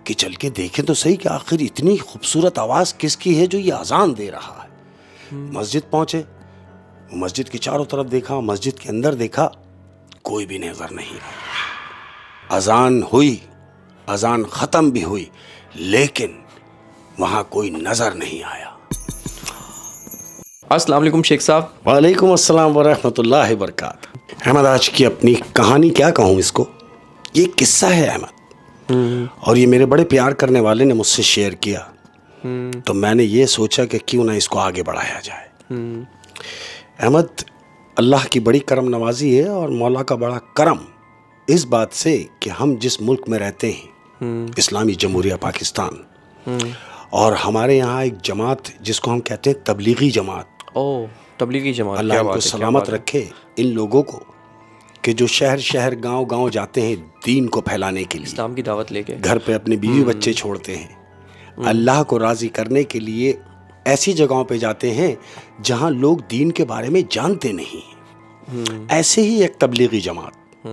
کہ چل کے دیکھیں تو صحیح کہ آخر اتنی خوبصورت آواز کس کی ہے جو یہ اذان دے رہا ہے. مسجد پہنچے, مسجد کے چاروں طرف دیکھا, مسجد کے اندر دیکھا, کوئی بھی نظر نہیں آیا. اذان ہوئی, اذان ختم بھی ہوئی, لیکن وہاں کوئی نظر نہیں آیا. السلام علیکم شیخ صاحب. وعلیکم السلام ورحمۃ اللہ وبرکاتہ. احمد, آج کی اپنی کہانی کیا کہوں اس کو, یہ قصہ ہے احمد, اور یہ میرے بڑے پیار کرنے والے نے مجھ سے شیئر کیا, تو میں نے یہ سوچا کہ کیوں نہ اس کو آگے بڑھایا جائے. احمد, اللہ کی بڑی کرم نوازی ہے اور مولا کا بڑا کرم اس بات سے کہ ہم جس ملک میں رہتے ہیں, اسلامی جمہوریہ پاکستان, اور ہمارے یہاں ایک جماعت جس کو ہم کہتے ہیں تبلیغی جماعت. تبلیغی جماعت, اللہ ان کو سلامت رکھے, ان لوگوں کو کہ جو شہر شہر گاؤں گاؤں جاتے ہیں دین کو پھیلانے کے لیے, اسلام کی دعوت لے کے, گھر پہ اپنے بیوی بچے چھوڑتے ہیں, اللہ کو راضی کرنے کے لیے ایسی جگہوں پہ جاتے ہیں جہاں لوگ دین کے بارے میں جانتے نہیں. ایسے ہی ایک تبلیغی جماعت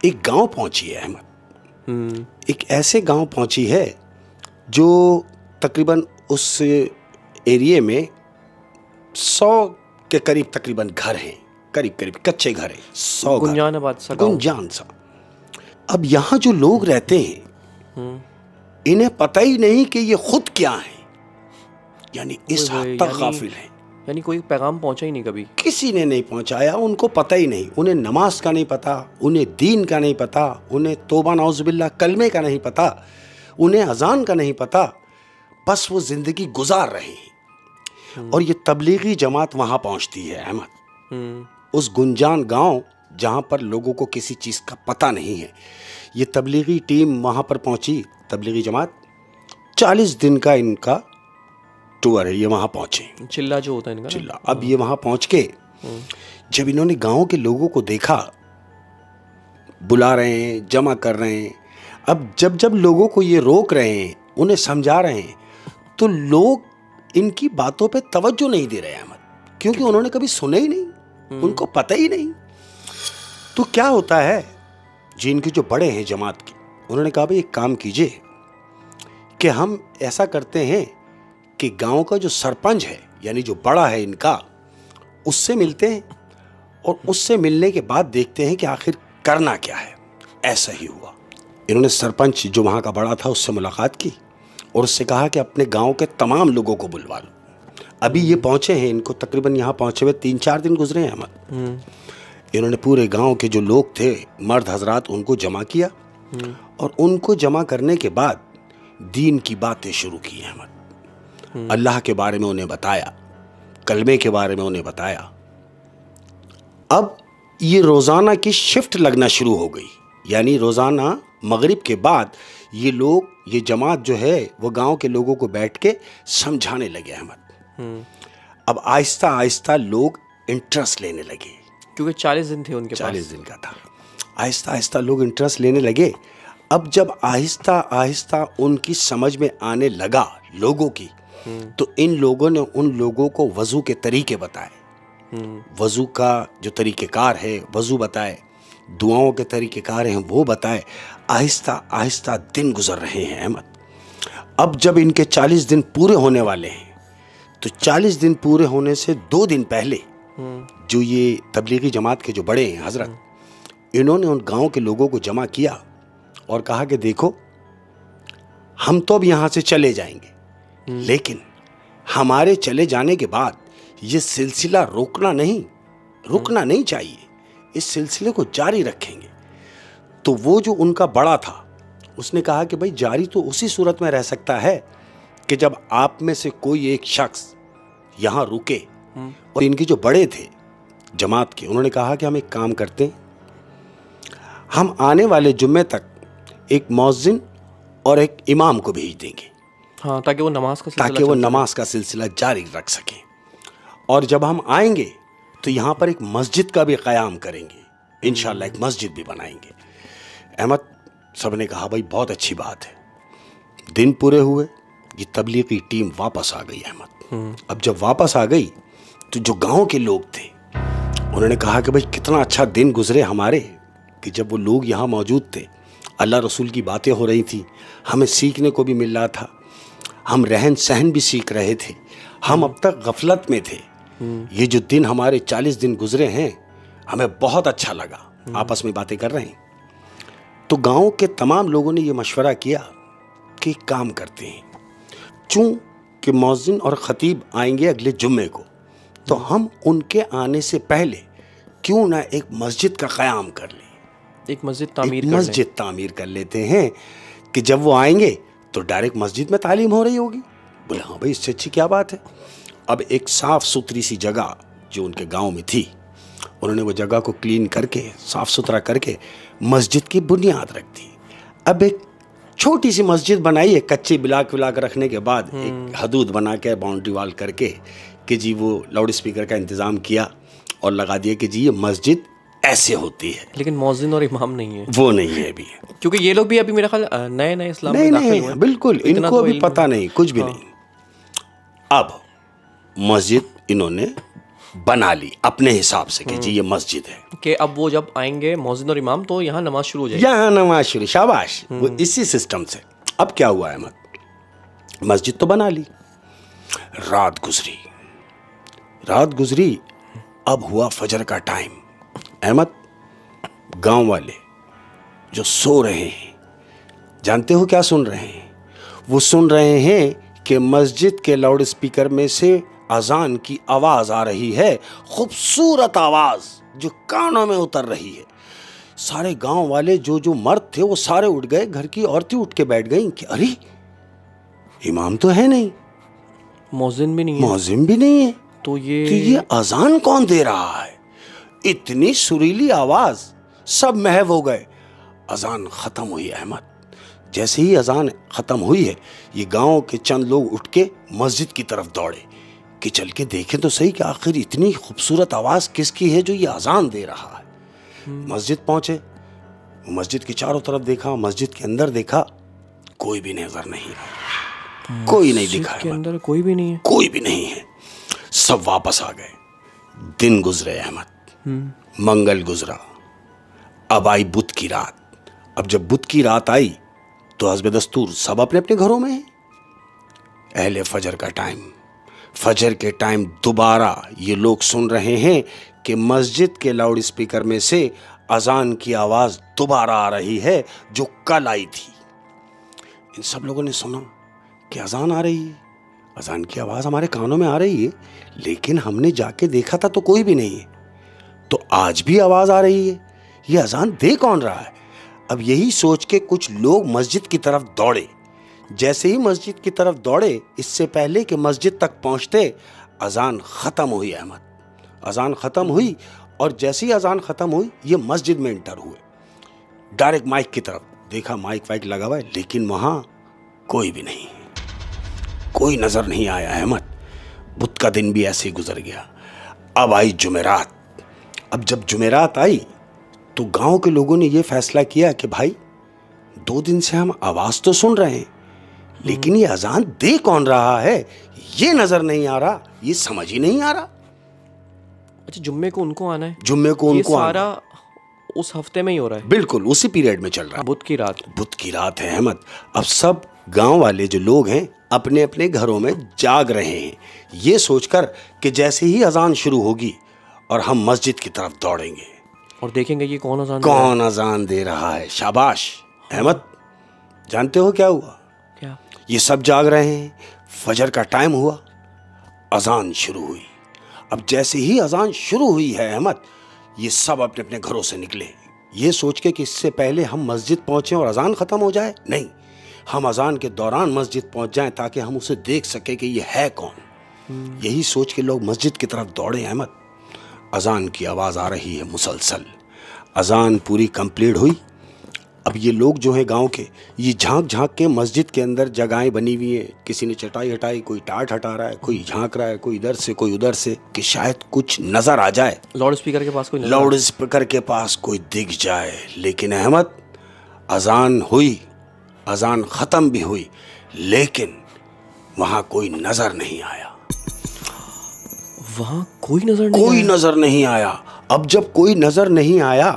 ایک گاؤں پہنچی ہے احمد, ایک ایسے گاؤں پہنچی ہے جو تقریباً اس ایریے میں 100 کے قریب تقریباً گھر ہیں, قریب کچے گھر ہیں, 100 گنجان آباد سا, گنجان سا. اب یہاں جو لوگ رہتے ہیں انہیں پتہ ہی نہیں کہ یہ خود کیا ہیں, یعنی اس حد تک غافل ہیں. یعنی کوئی پیغام پہنچا ہی نہیں کبھی, کسی نے نہیں پہنچایا, ان کو پتہ ہی نہیں. انہیں نماز کا نہیں پتہ, انہیں دین کا نہیں پتہ, انہیں توبہ نعوذ باللہ کلمے کا نہیں پتہ, انہیں اذان کا نہیں پتہ, بس وہ زندگی گزار رہے ہیں. اور یہ تبلیغی جماعت وہاں پہنچتی ہے احمد, اس گنجان گاؤں جہاں پر لوگوں کو کسی چیز کا پتہ نہیں ہے. یہ تبلیغی ٹیم وہاں پر پہنچی, تبلیغی جماعت 40 دن کا ان کا ٹور ہے, یہ وہاں پہنچے. چلہ جو ہوتا ہے ان کا, چلہ. اب یہ وہاں پہنچ کے جب انہوں نے گاؤں کے لوگوں کو دیکھا, بلا رہے ہیں, جمع کر رہے ہیں, اب جب لوگوں کو یہ روک رہے ہیں, انہیں سمجھا رہے ہیں, تو لوگ ان کی باتوں پہ توجہ نہیں دے رہے احمد, کیونکہ انہوں نے کبھی سنا ہی نہیں, ان کو پتہ ہی نہیں. تو کیا ہوتا ہے, جن کے جو بڑے ہیں جماعت کے, انہوں نے کہا بھائی ایک کام کیجئے کہ ہم ایسا کرتے ہیں کہ گاؤں کا جو سرپنچ ہے, یعنی جو بڑا ہے ان کا, اس سے ملتے ہیں, اور اس سے ملنے کے بعد دیکھتے ہیں کہ آخر کرنا کیا ہے. ایسا ہی ہوا. انہوں نے سرپنچ جو وہاں کا بڑا تھا اس سے ملاقات کی, اور اس سے کہا کہ اپنے گاؤں کے تمام لوگوں کو بلوا لو. ابھی یہ پہنچے ہیں, ان کو تقریباً یہاں پہنچے ہوئے 3-4 دن گزرے ہیں احمد. انہوں نے پورے گاؤں کے جو لوگ تھے, مرد حضرات, ان کو جمع کیا, اور ان کو جمع کرنے کے بعد دین کی باتیں شروع کی احمد. اللہ کے بارے میں انہیں بتایا, کلمے کے بارے میں انہیں بتایا. اب یہ روزانہ کی شفٹ لگنا شروع ہو گئی, یعنی روزانہ مغرب کے بعد یہ لوگ, یہ جماعت جو ہے وہ گاؤں کے لوگوں کو بیٹھ کے سمجھانے لگے احمد. اب آہستہ آہستہ لوگ انٹرسٹ لینے لگے, کیونکہ 40 دن تھے ان کے پاس, 40 دن کا تھا. آہستہ آہستہ لوگ انٹرسٹ لینے لگے. اب جب آہستہ آہستہ ان کی سمجھ میں آنے لگا لوگوں کی, تو ان لوگوں نے ان لوگوں کو وضو کے طریقے بتائے, وضو کا جو طریقہ کار ہے وضو بتائے, دعاؤں کے طریقہ کار ہیں وہ بتائے. آہستہ آہستہ دن گزر رہے ہیں احمد. اب جب ان کے 40 دن پورے ہونے والے ہیں, تو 40 دن پورے ہونے سے 2 دن پہلے جو یہ تبلیغی جماعت کے جو بڑے ہیں حضرت, انہوں نے ان گاؤں کے لوگوں کو جمع کیا اور کہا کہ دیکھو, ہم تو اب یہاں سے چلے جائیں گے, لیکن ہمارے چلے جانے کے بعد یہ سلسلہ رکنا نہیں چاہیے, اس سلسلے کو جاری رکھیں گے. تو وہ جو ان کا بڑا تھا, اس نے کہا کہ بھائی جاری تو اسی صورت میں رہ سکتا ہے کہ جب آپ میں سے کوئی ایک شخص یہاں رکے. اور ان کے جو بڑے تھے جماعت کے, انہوں نے کہا کہ ہم ایک کام کرتے ہیں, ہم آنے والے جمعے تک ایک مؤذن اور ایک امام کو بھیج دیں گے, ہاں, تاکہ وہ نماز کا سلسلہ جاری رکھ سکیں. اور جب ہم آئیں گے تو یہاں پر ایک مسجد کا بھی قیام کریں گے, انشاءاللہ ایک مسجد بھی بنائیں گے. احمد, سب نے کہا بھائی بہت اچھی بات ہے. دن پورے ہوئے, یہ تبلیغی ٹیم واپس آ گئی احمد. اب جب واپس آ گئی تو جو گاؤں کے لوگ تھے انہوں نے کہا کہ بھائی کتنا اچھا دن گزرے ہمارے, کہ جب وہ لوگ یہاں موجود تھے, اللہ رسول کی باتیں ہو رہی تھیں, ہمیں سیکھنے کو بھی مل رہا تھا, ہم رہن سہن بھی سیکھ رہے تھے, ہم اب تک غفلت میں تھے. یہ جو دن ہمارے 40 دن گزرے ہیں ہمیں بہت اچھا لگا. آپس میں باتیں کر رہے ہیں تو گاؤں کے تمام لوگوں نے یہ مشورہ کیا کہ ایک کام کرتے ہیں, چونکہ مؤذن اور خطیب آئیں گے اگلے جمعے کو, تو ہم ان کے آنے سے پہلے کیوں نہ ایک مسجد کا قیام کر لیں, ایک مسجد تعمیر کر لیتے ہیں کہ جب وہ آئیں گے تو ڈائریکٹ مسجد میں تعلیم ہو رہی ہوگی. بولے ہاں بھائی, اس سے اچھی کیا بات ہے. اب ایک صاف ستھری سی جگہ جو ان کے گاؤں میں تھی, انہوں نے وہ جگہ کو کلین کر کے صاف ستھرا کر کے مسجد کی بنیاد رکھ دی. اب ایک چھوٹی سی مسجد بنائی ہے, کچے بلاک رکھنے کے بعد ایک حدود بنا کے باؤنڈری وال کر کے کہ جی وہ لاؤڈ اسپیکر کا انتظام کیا اور لگا دیا کہ جی یہ مسجد ایسے ہوتی ہے. لیکن مؤذن اور امام نہیں ہے, وہ نہیں ہے ابھی, کیونکہ یہ لوگ بھی ابھی میرا خیال نئے اسلام میں داخل ہوئے ہیں. بالکل, ان کو ابھی پتہ نہیں, کچھ بھی نہیں. اب مسجد انہوں نے بنا لی اپنے حساب سے کہ جی یہ مسجد ہے, کہ اب وہ جب آئیں گے مؤذن اور امام تو یہاں نماز شروع ہو جائے گی. یہاں نماز شروع, شاباش, وہ اسی سسٹم سے. اب کیا ہوا احمد, مسجد تو بنا لی, رات گزری, اب ہوا فجر کا ٹائم. احمد, گاؤں والے جو سو رہے ہیں, جانتے ہو کیا سن رہے ہیں؟ وہ سن رہے ہیں کہ مسجد کے لاؤڈ اسپیکر میں سے اذان کی آواز آ رہی ہے, خوبصورت آواز جو کانوں میں اتر رہی ہے. سارے گاؤں والے جو مرد تھے وہ سارے اٹھ گئے, گھر کی عورتیں اٹھ کے بیٹھ گئیں کہ ارے امام تو ہے نہیں, مؤذن بھی نہیں ہے, تو یہ اذان کون دے رہا ہے؟ اتنی سریلی آواز, سب محو ہو گئے. اذان ختم ہوئی احمد. جیسے ہی اذان ختم ہوئی ہے, یہ گاؤں کے چند لوگ اٹھ کے مسجد کی طرف دوڑے کہ چل کے دیکھیں تو صحیح کہ آخر اتنی خوبصورت آواز کس کی ہے جو یہ اذان دے رہا ہے. مسجد پہنچے, مسجد کے چاروں طرف دیکھا, مسجد کے اندر دیکھا, کوئی بھی نظر نہیں آیا, کوئی نہیں دکھا کے اندر کوئی بھی نہیں ہے. سب واپس آ گئے. دن گزرے احمد, منگل گزرا, اب آئی بدھ کی رات. اب جب بدھ کی رات آئی تو حسب دستور سب اپنے اپنے گھروں میں ہیں. اہل فجر کے ٹائم دوبارہ یہ لوگ سن رہے ہیں کہ مسجد کے لاؤڈ اسپیکر میں سے اذان کی آواز دوبارہ آ رہی ہے جو کل آئی تھی. ان سب لوگوں نے سنا کہ اذان آ رہی ہے, اذان کی آواز ہمارے کانوں میں آ رہی ہے, لیکن ہم نے جا کے دیکھا تھا تو کوئی بھی نہیں ہے, تو آج بھی آواز آ رہی ہے, یہ اذان دے کون رہا ہے؟ اب یہی سوچ کے کچھ لوگ مسجد کی طرف دوڑے. جیسے ہی مسجد کی طرف دوڑے, اس سے پہلے کہ مسجد تک پہنچتے اذان ختم ہوئی احمد. اذان ختم ہوئی اور جیسے ہی اذان ختم ہوئی یہ مسجد میں انٹر ہوئے, ڈائریکٹ مائک کی طرف دیکھا, مائک وائک لگا ہوا ہے, لیکن وہاں کوئی بھی نہیں, کوئی نظر نہیں آیا احمد. بدھ کا دن بھی ایسے ہی گزر گیا. اب آئی جمعرات. اب جب جمعرات آئی تو گاؤں کے لوگوں نے یہ فیصلہ کیا کہ بھائی 2 دن سے ہم آواز تو سن رہے ہیں, لیکن یہ اذان دے کون رہا ہے یہ نظر نہیں آ رہا, یہ سمجھ ہی نہیں آ رہا. اچھا, جمعے کو ان کو آنا ہے, جمعے کو ان کو سارا اس ہفتے میں ہی ہو رہا ہے, بالکل اسی پیریڈ میں چل رہا ہے. بدھ کی رات ہے احمد. اب سب گاؤں والے جو لوگ ہیں اپنے اپنے گھروں میں جاگ رہے ہیں, یہ سوچ کر کہ جیسے ہی اذان شروع ہوگی اور ہم مسجد کی طرف دوڑیں گے اور دیکھیں گے یہ کون اذان دے رہا ہے. شاباش احمد. جانتے ہو کیا ہوا؟ کیا؟ یہ سب جاگ رہے ہیں, فجر کا ٹائم ہوا, اذان شروع ہوئی. اب جیسے ہی اذان شروع ہوئی ہے احمد, یہ سب اپنے اپنے گھروں سے نکلے, یہ سوچ کے کہ اس سے پہلے ہم مسجد پہنچیں اور اذان ختم ہو جائے. نہیں, ہم اذان کے دوران مسجد پہنچ جائیں تاکہ ہم اسے دیکھ سکیں کہ یہ ہے کون. یہی سوچ کے لوگ مسجد کی طرف دوڑے احمد. اذان کی آواز آ رہی ہے مسلسل. اذان پوری کمپلیٹ ہوئی. اب یہ لوگ جو ہیں گاؤں کے, یہ جھانک جھانک کے مسجد کے اندر جگہیں بنی ہوئی ہیں, کسی نے چٹائی ہٹائی, کوئی ٹاٹ ہٹا رہا ہے, کوئی جھانک رہا ہے, کوئی ادھر سے کوئی ادھر سے, کہ شاید کچھ نظر آ جائے, لاؤڈ اسپیکر کے پاس کوئی دکھ جائے. لیکن احمد اذان ہوئی, اذان ختم بھی ہوئی, لیکن وہاں کوئی نظر نہیں آیا. وہاں کوئی نظر نہیں آیا. اب جب کوئی نظر نہیں آیا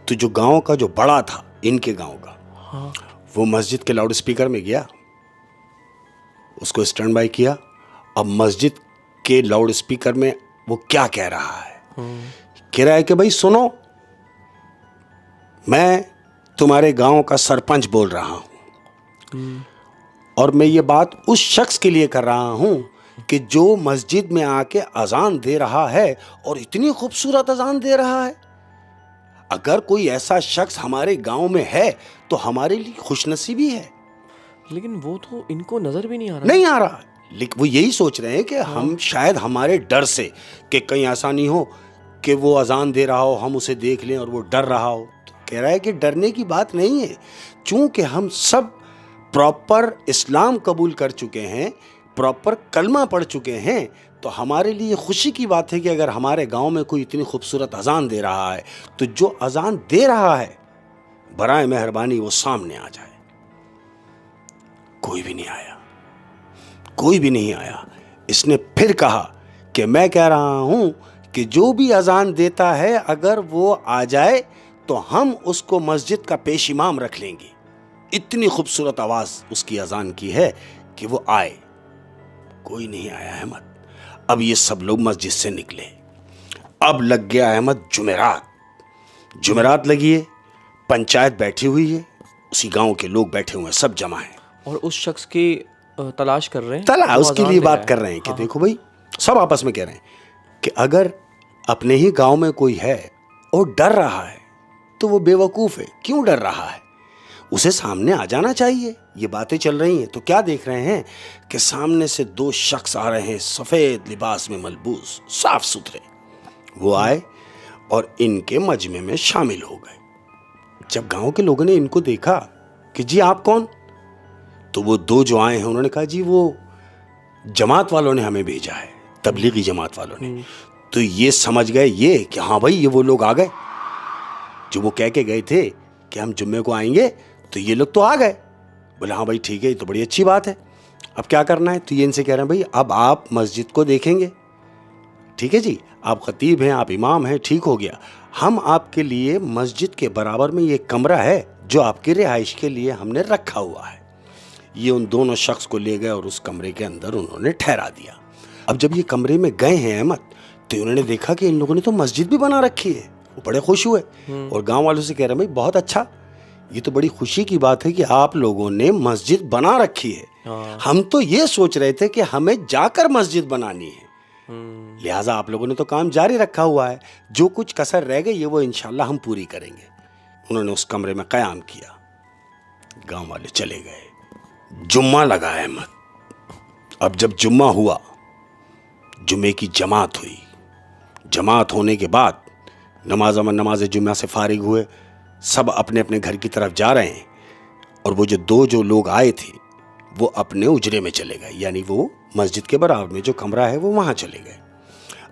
تو جو گاؤں کا جو بڑا تھا, ان کے گاؤں کا, وہ مسجد کے لاؤڈ اسپیکر میں گیا, اس کو اسٹینڈ بائی کیا. اب مسجد کے لاؤڈ اسپیکر میں وہ کیا کہہ رہا ہے؟ کہہ رہا ہے کہ بھائی سنو, میں تمہارے گاؤں کا سرپنچ بول رہا ہوں, اور میں یہ بات اس شخص کے لیے کر رہا ہوں کہ جو مسجد میں آ کے اذان دے رہا ہے اور اتنی خوبصورت اذان دے رہا ہے. اگر کوئی ایسا شخص ہمارے گاؤں میں ہے تو ہمارے لیے خوش نصیبی ہے. لیکن وہ تو ان کو نظر بھی نہیں آ رہا. لیکن وہ یہی سوچ رہے ہیں کہ ہم شاید ہمارے ڈر سے کہ کہیں ایسا نہیں ہو کہ وہ اذان دے رہا ہو, ہم اسے دیکھ لیں اور وہ ڈر رہا ہو. تو کہہ رہا ہے کہ ڈرنے کی بات نہیں ہے, چونکہ ہم سب پراپر اسلام قبول کر چکے ہیں, پراپر کلمہ پڑھ چکے ہیں, تو ہمارے لیے خوشی کی بات ہے کہ اگر ہمارے گاؤں میں کوئی اتنی خوبصورت اذان دے رہا ہے تو جو اذان دے رہا ہے برائے مہربانی وہ سامنے آ جائے. کوئی بھی نہیں آیا, کوئی بھی نہیں آیا. اس نے پھر کہا کہ میں کہہ رہا ہوں کہ جو بھی اذان دیتا ہے اگر وہ آ جائے تو ہم اس کو مسجد کا پیش امام رکھ لیں گے. اتنی خوبصورت آواز اس کی اذان کی ہے کہ وہ آئے. کوئی نہیں آیا احمد. اب یہ سب لوگ مسجد سے نکلے. اب لگ گیا احمد جمعرات لگی ہے, پنچایت بیٹھی ہوئی ہے, اسی گاؤں کے لوگ بیٹھے ہوئے ہیں, سب جمع ہیں اور اس شخص کی تلاش کر رہے ہیں, اس کے لیے بات کر رہے ہیں کہ دیکھو بھائی, سب آپس میں کہہ رہے ہیں کہ اگر اپنے ہی گاؤں میں کوئی ہے اور ڈر رہا ہے تو وہ بے وقوف ہے. کیوں ڈر رہا ہے؟ اسے سامنے آ جانا چاہیے. یہ باتیں چل رہی ہیں تو کیا دیکھ رہے ہیں کہ سامنے سے دو شخص آ رہے ہیں, سفید لباس میں ملبوس, صاف ستھرے. وہ آئے اور ان کے مجمع میں شامل ہو گئے. جب گاؤں کے لوگوں نے ان کو دیکھا کہ جی آپ کون, تو وہ دو جو آئے ہیں انہوں نے کہا جی وہ جماعت والوں نے ہمیں بھیجا ہے, تبلیغی جماعت والوں نے. تو یہ سمجھ گئے یہ کہ ہاں بھائی یہ وہ لوگ آ گئے جو وہ کہہ کے گئے تھے کہ ہم جمعے کو آئیں گے, تو یہ لوگ تو آ گئے. بولے ہاں بھائی ٹھیک ہے, یہ تو بڑی اچھی بات ہے, اب کیا کرنا ہے؟ تو یہ ان سے کہہ رہے ہیں بھائی اب آپ مسجد کو دیکھیں گے, ٹھیک ہے جی, آپ خطیب ہیں, آپ امام ہیں, ٹھیک ہو گیا. ہم آپ کے لیے مسجد کے برابر میں یہ کمرہ ہے جو آپ کی رہائش کے لیے ہم نے رکھا ہوا ہے. یہ ان دونوں شخص کو لے گئے اور اس کمرے کے اندر انہوں نے ٹھہرا دیا. اب جب یہ کمرے میں گئے ہیں احمد, تو انہوں نے دیکھا کہ ان لوگوں نے تو مسجد بھی بنا رکھی ہے. وہ بڑے خوش ہوئے اور گاؤں والوں سے کہہ رہے ہیں بھائی بہت اچھا, یہ تو بڑی خوشی کی بات ہے کہ آپ لوگوں نے مسجد بنا رکھی ہے. ہم تو یہ سوچ رہے تھے کہ ہمیں جا کر مسجد بنانی ہے, لہٰذا آپ لوگوں نے تو کام جاری رکھا ہوا ہے, جو کچھ کسر رہ گئی یہ وہ انشاءاللہ ہم پوری کریں گے. انہوں نے اس کمرے میں قیام کیا, گاؤں والے چلے گئے. جمعہ لگا احمد. اب جب جمعہ ہوا, جمعے کی جماعت ہوئی. جماعت ہونے کے بعد نماز جمعہ سے فارغ ہوئے, سب اپنے اپنے گھر کی طرف جا رہے ہیں. اور وہ جو لوگ آئے تھے وہ اپنے اجرے میں چلے گئے, یعنی وہ مسجد کے برابر میں جو کمرہ ہے وہ وہاں چلے گئے.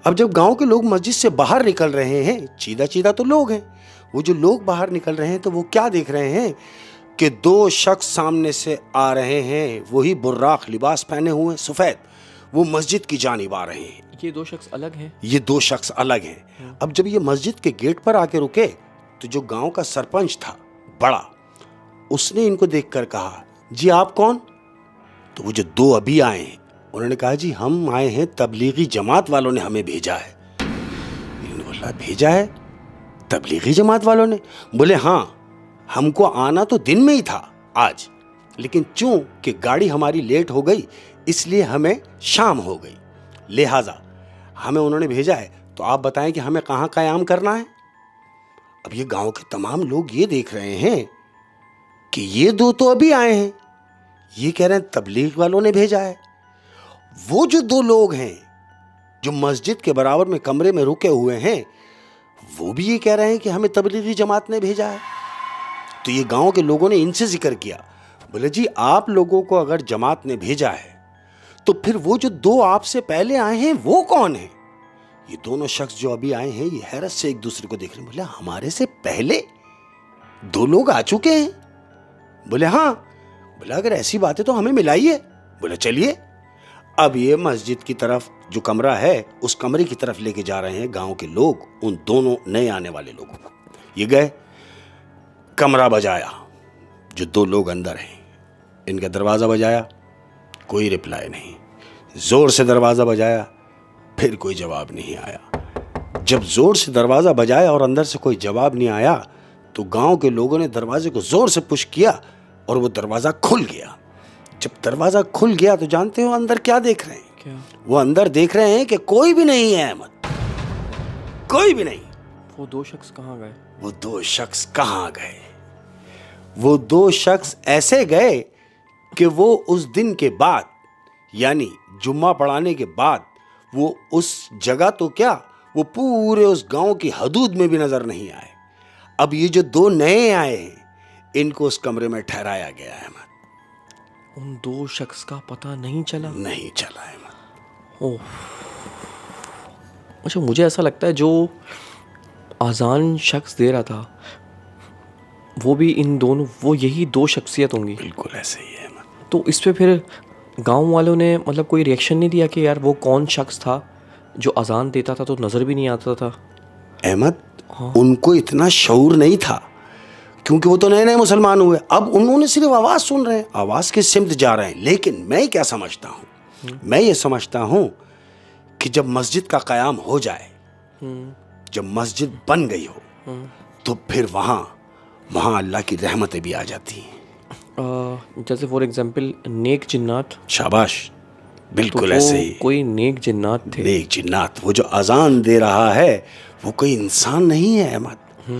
اب جب گاؤں کے لوگ مسجد سے باہر نکل رہے ہیں, چیدہ تو لوگ ہیں, وہ جو لوگ باہر نکل رہے ہیں تو وہ کیا دیکھ رہے ہیں کہ دو شخص سامنے سے آ رہے ہیں, وہی براق لباس پہنے ہوئے سفید, وہ مسجد کی جانب آ رہے ہیں. یہ دو شخص الگ ہیں, یہ دو شخص الگ ہیں. اب جب یہ مسجد کے گیٹ پر آ کے رکے تو جو گاؤں کا سرپنچ تھا بڑا, اس نے ان کو دیکھ کر کہا جی آپ کون؟ تو وہ جو دو ابھی آئے ہیں انہوں نے کہا جی ہم آئے ہیں تبلیغی جماعت والوں نے ہمیں بھیجا ہے. انہوں نے بولا بھیجا ہے تبلیغی جماعت والوں نے؟ بولے ہاں, ہم کو آنا تو دن میں ہی تھا آج, لیکن چونکہ گاڑی ہماری لیٹ ہو گئی اس لیے ہمیں شام ہو گئی, لہٰذا ہمیں انہوں نے بھیجا ہے. تو آپ بتائیں کہ ہمیں کہاں قیام کرنا ہے؟ اب یہ گاؤں کے تمام لوگ یہ دیکھ رہے ہیں کہ یہ دو تو ابھی آئے ہیں, یہ کہہ رہے ہیں تبلیغ والوں نے بھیجا ہے. وہ جو دو لوگ ہیں جو مسجد کے برابر میں کمرے میں رکے ہوئے ہیں وہ بھی یہ کہہ رہے ہیں کہ ہمیں تبلیغی جماعت نے بھیجا ہے. تو یہ گاؤں کے لوگوں نے ان سے ذکر کیا, بولے جی آپ لوگوں کو اگر جماعت نے بھیجا ہے تو پھر وہ جو دو آپ سے پہلے آئے ہیں وہ کون ہیں؟ یہ دونوں شخص جو ابھی آئے ہیں یہ حیرت سے ایک دوسرے کو دیکھ رہے ہیں. بولے ہمارے سے پہلے دو لوگ آ چکے ہیں؟ بولے ہاں. بولا اگر ایسی بات ہے تو ہمیں ملائیے. بولے چلیے. اب یہ مسجد کی طرف جو کمرہ ہے اس کمرے کی طرف لے کے جا رہے ہیں گاؤں کے لوگ ان دونوں نئے آنے والے لوگوں کو. یہ گئے, کمرہ بجایا, جو 2 لوگ اندر ہیں، ان کا دروازہ بجایا، کوئی رپلائی نہیں، زور سے دروازہ بجایا، پھر کوئی جواب نہیں آیا۔ جب زور سے دروازہ بجایا اور اندر سے کوئی جواب نہیں آیا تو گاؤں کے لوگوں نے دروازے کو زور سے پش کیا اور وہ دروازہ کھل گیا۔ جب دروازہ کھل گیا تو جانتے ہو اندر کیا دیکھ رہے ہیں؟ کیا؟ وہ اندر دیکھ رہے ہیں کہ کوئی بھی نہیں ہے احمد، کوئی بھی نہیں۔ وہ 2 شخص کہاں گئے؟ وہ 2 شخص کہاں گئے؟ وہ 2 شخص ایسے گئے کہ وہ اس دن کے بعد، یعنی جمعہ پڑھانے کے بعد، وہ اس جگہ تو کیا، وہ پورے اس گاؤں کی حدود میں بھی نظر نہیں آئے۔ اب یہ جو 2 نئے آئے ہیں ان کو اس کمرے میں ٹھہرایا گیا ہے احمد۔ ان 2 شخص کا پتہ نہیں چلا؟ نہیں چلا احمد۔ اوہ، اچھا مجھے ایسا لگتا ہے جو اذان شخص دے رہا تھا وہ بھی ان دونوں، وہ یہی 2 شخصیت ہوں گی۔ بالکل ایسے ہی ہے احمد۔ تو اس پہ پھر گاؤں والوں نے مطلب کوئی ریئیکشن نہیں دیا کہ یار وہ کون شخص تھا جو اذان دیتا تھا تو نظر بھی نہیں آتا تھا؟ احمد ان کو اتنا شعور نہیں تھا کیونکہ وہ تو نئے نئے مسلمان ہوئے۔ اب انہوں نے صرف آواز سن رہے ہیں، آواز کی سمت جا رہے ہیں۔ لیکن میں کیا سمجھتا ہوں، میں یہ سمجھتا ہوں کہ جب مسجد کا قیام ہو جائے، جب مسجد بن گئی ہو تو پھر وہاں اللہ کی رحمتیں بھی آ جاتی ہیں۔ جیسے فور ایگزامپل نیک جنات۔ شاباش، بالکل تو ایسے وہ ہی کوئی نیک جنات تھے۔ نیک جنات، وہ جو اذان دے رہا ہے وہ کوئی انسان نہیں ہے احمد،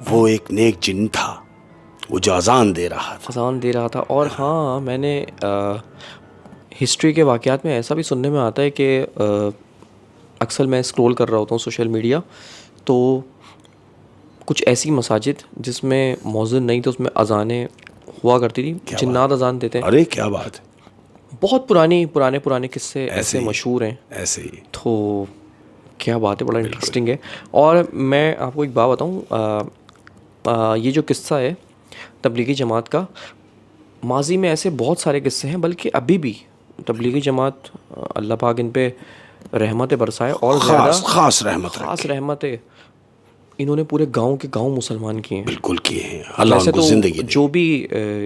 وہ ایک نیک جن تھا، وہ جو اذان دے رہا تھا۔ اور ہاں میں نے ہسٹری کے واقعات میں ایسا بھی سننے میں آتا ہے کہ اکثر میں اسکرول کر رہا ہوتا ہوں سوشل میڈیا، تو کچھ ایسی مساجد جس میں مؤذن نہیں تھے اس میں اذانیں ہوا کرتی تھی، جنات اذان دیتے ہیں۔ ارے کیا بات ہے! بہت پرانے قصے ایسے مشہور ہیں ایسے ہی۔ تو کیا بات ہے، بڑا انٹرسٹنگ ہے۔ اور میں آپ کو ایک بات بتاؤں، یہ جو قصہ ہے تبلیغی جماعت کا، ماضی میں ایسے بہت سارے قصے ہیں، بلکہ ابھی بھی تبلیغی جماعت، اللہ پاک ان پہ رحمت برسائے، اور خاص رحمت انہوں نے پورے گاؤں کے گاؤں مسلمان کیے ہیں۔ بالکل کیے ہیں، اللہ ان کو زندگی دے۔ جو بھی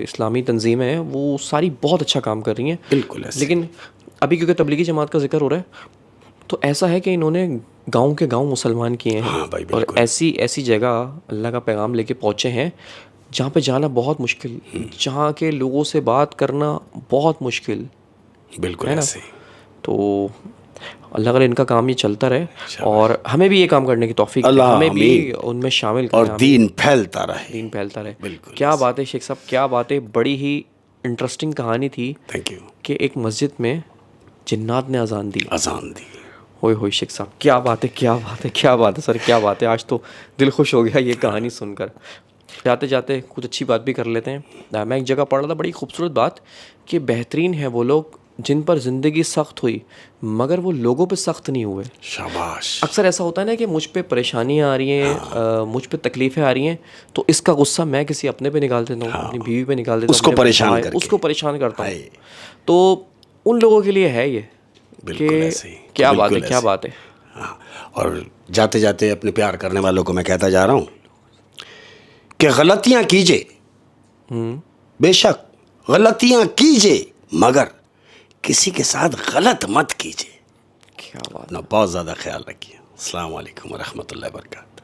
اسلامی تنظیمیں ہیں وہ ساری بہت اچھا کام کر رہی ہیں، بالکل ایسے۔ لیکن ابھی کیونکہ تبلیغی جماعت کا ذکر ہو رہا ہے تو ایسا ہے کہ انہوں نے گاؤں کے گاؤں مسلمان کیے ہیں، اور ایسی جگہ اللہ کا پیغام لے کے پہنچے ہیں جہاں پہ جانا بہت مشکل، جہاں کے لوگوں سے بات کرنا بہت مشکل، بالکل ہے نا؟ ایسے۔ تو اللہ کرے ان کا کام یہ چلتا رہے، اور ہمیں بھی یہ کام کرنے کی توفیق دے، ہمیں بھی ان میں شامل کریں، اور دین پھیلتا رہے۔ بالکل۔ کیا بات ہے شیخ صاحب، کیا بات ہے، بڑی ہی انٹرسٹنگ کہانی تھی۔ Thank you. کہ ایک مسجد میں جنات نے اذان دی۔ ہوئے شیخ صاحب، کیا بات ہے سر، کیا بات ہے، آج تو دل خوش ہو گیا یہ کہانی سن کر۔ جاتے جاتے کچھ اچھی بات بھی کر لیتے ہیں۔ میں ایک جگہ پڑھ رہا تھا، بڑی خوبصورت بات، کہ بہترین ہے وہ لوگ جن پر زندگی سخت ہوئی مگر وہ لوگوں پہ سخت نہیں ہوئے۔ شاباش۔ اکثر ایسا ہوتا ہے نا کہ مجھ پہ پریشانیاں آ رہی ہیں، مجھ پہ تکلیفیں آ رہی ہیں، تو اس کا غصہ میں کسی اپنے پہ نکال دیتا ہوں، اپنی بیوی پہ نکال دیتا ہوں، اس کو پریشان کرتا ہوں۔ تو ان لوگوں کے لیے ہے یہ کہ کیا بات ہے۔ اور جاتے جاتے اپنے پیار کرنے والوں کو میں کہتا جا رہا ہوں کہ غلطیاں کیجئے، بے شک غلطیاں کیجئے، مگر کسی کے ساتھ غلط مت کیجئے۔ کیا بات، بہت زیادہ خیال رکھیے۔ السلام علیکم ورحمۃ اللہ وبرکاتہ۔